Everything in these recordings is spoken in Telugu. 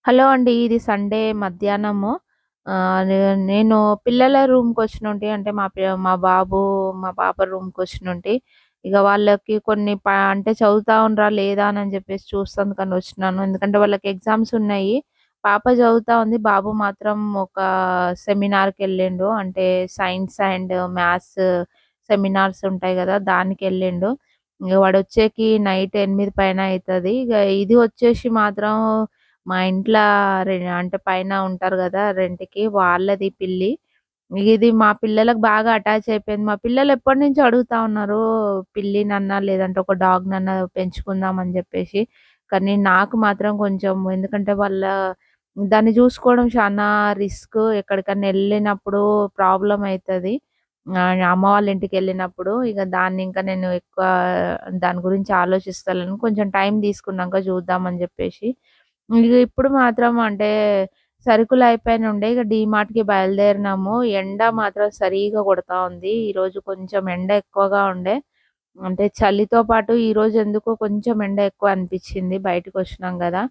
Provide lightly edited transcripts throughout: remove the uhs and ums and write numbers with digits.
హలో అండి. ఇది సండే మధ్యాహ్నము. ఆహ్, నే నేను పిల్లల రూమ్‌కొచ్చినుంటి. అంటే మా బాబు, మా పాప రూమ్‌కొచ్చినుంటి. ఇగ వాళ్ళకి కొన్ని అంటే చదువుతా ఉండ్రా లేదా అని జెప్పేసి చూస్తందుకని వచ్చినాను. ఎందుకంటే వాళ్ళకి ఎగ్జామ్స్ ఉన్నాయి. పాప చదువుతా ఉంది. బాబు మాత్రం ఒక సెమినార్‌కెళ్ళిండు. అంటే సైన్స్ అండ్ మ్యాథ్స్ సెమినార్స్ ఉంటాయి గదా! దానికెళ్ళిండు. ఇగ వాడొచ్చేకి నైట్ 8 పైన అయితది. ఇగ ఇది వచ్చేసి మాత్రం మా ఇంట్ల అంటే పైన ఉంటారు గదా! రెంట్‌కి వాళ్ళది పిల్లి. ఇది మా పిల్లలకు బాగా అటాచ్ అయిపోయింది. మా పిల్లలు ఎప్పటినుంచో అడుగుతా ఉన్నారు. పిల్లినన్నా లేదంటే ఒక డాగ్‌నన్నా పెంచుకుందాం అని జెప్పేసి. కానీ నాకు మాత్రం కొంచెం ఎందుకంటే దాన్ని జూసుకోవడం చానా రిస్క్. ఎక్కడికన్నా ఎళ్ళినప్పుడు ప్రాబ్లమ్ అయితది. అమ్మ వాళ్ళ ఇంటికెళ్ళినప్పుడు ఇగ దాన్ని నేను ఎక్కువ దాని గురించి ఆలోచిస్తలేను. కొంచెం టైం తీసుకున్నాక జూద్దాం అని జెప్పేసి. ఇగ ఇప్పుడు మాత్రం అంటే సరుకులయిపోయినుండే ఇగ డీమార్ట్‌కి బయలుదేరినాము. ఎండ మాత్రం సరీగా కొడతా ఉంది. ఈరోజు కొంచెం ఎండ ఎక్కువగా ఉండే. అంటే చలితో పాటు ఈరోజు ఎందుకో కొంచెం ఎండ ఎక్కువ అనిపిచ్చింది. బయటికొచ్చినాం గదా!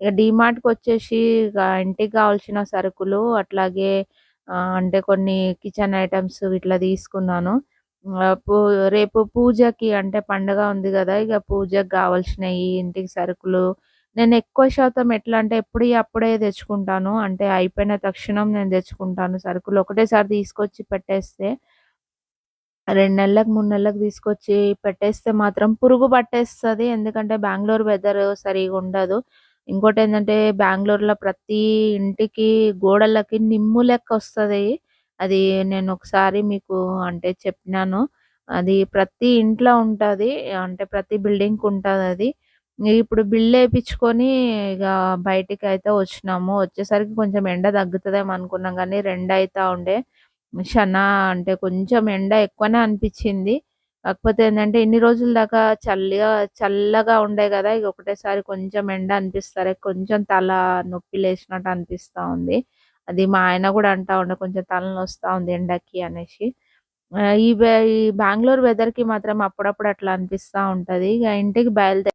ఇగ డీమార్ట్‌కొచ్చేసి ఇగ ఇంటికి గావాల్సిన సరుకులు అట్లాగే అంటే కొన్ని కిచెన్ ఐటెమ్స్ ఇట్లా తీసుకున్నాను. ఆహ్, పూ రేపు పూజకి అంటే పండగ ఉంది గదా! ఇగ పూజకి గావాల్సినయి ఇంటికి సరుకులు నేనెక్కువ శాతం ఎట్లా అంటే ఎప్పుడియి అప్పుడే తెచ్చుకుంటాను. అంటే అయిపోయిన తక్షణం నేను తెచ్చుకుంటాను సరుకులు. ఒకటేసారి తీసుకొచ్చి పెట్టేస్తే 2 నెలలకు, 3 నెలలకు తీసుకొచ్చి పెట్టేస్తే మాత్రం పురుగు పట్టేస్తది. ఎందుకంటే బెంగుళూరు వెదర్ సరిగుండదు. ఇంకోటేంటంటే బెంగుళూరులో ప్రతి ఇంటికి గోడలకి నిమ్ము లెక్కొస్తది. అది నేనొకసారి మీకు అంటే చెప్పినాను. అది ప్రతి ఇంట్లో ఉంటది. అంటే ప్రతి బిల్డింగ్‌కుంటదది. ఇప్పుడు బిల్లేపిచ్చుకొని ఇగ బయటికైతే వచ్చినాము. వచ్చేసరికి కొంచెం ఎండ తగ్గుతదేమో అనుకున్నాం గానీ, రెండయితా ఉండే. షనా అంటే కొంచెం ఎండ ఎక్కువనే అనిపిచ్చింది. కాకపోతే ఏందంటే, ఇన్ని రోజుల దాకా చల్లగా ఉండే గదా! ఇగ ఒకటేసారి కొంచెం ఎండ అనిపిస్తలే కొంచెం తల నొప్పి లేసినట్టు అనిపిస్తా ఉంది. అది మా ఆయన గూడా అంటా ఉండే, "కొంచెం తలనొస్తా ఉంది ఎండకి" అనేసి. ఈ బెంగుళూరు వెదర్‌కి మాత్రం అప్పుడప్పుడు అట్లా అనిపిస్తా ఉంటది. ఇగ ఇంటికి బయలుదే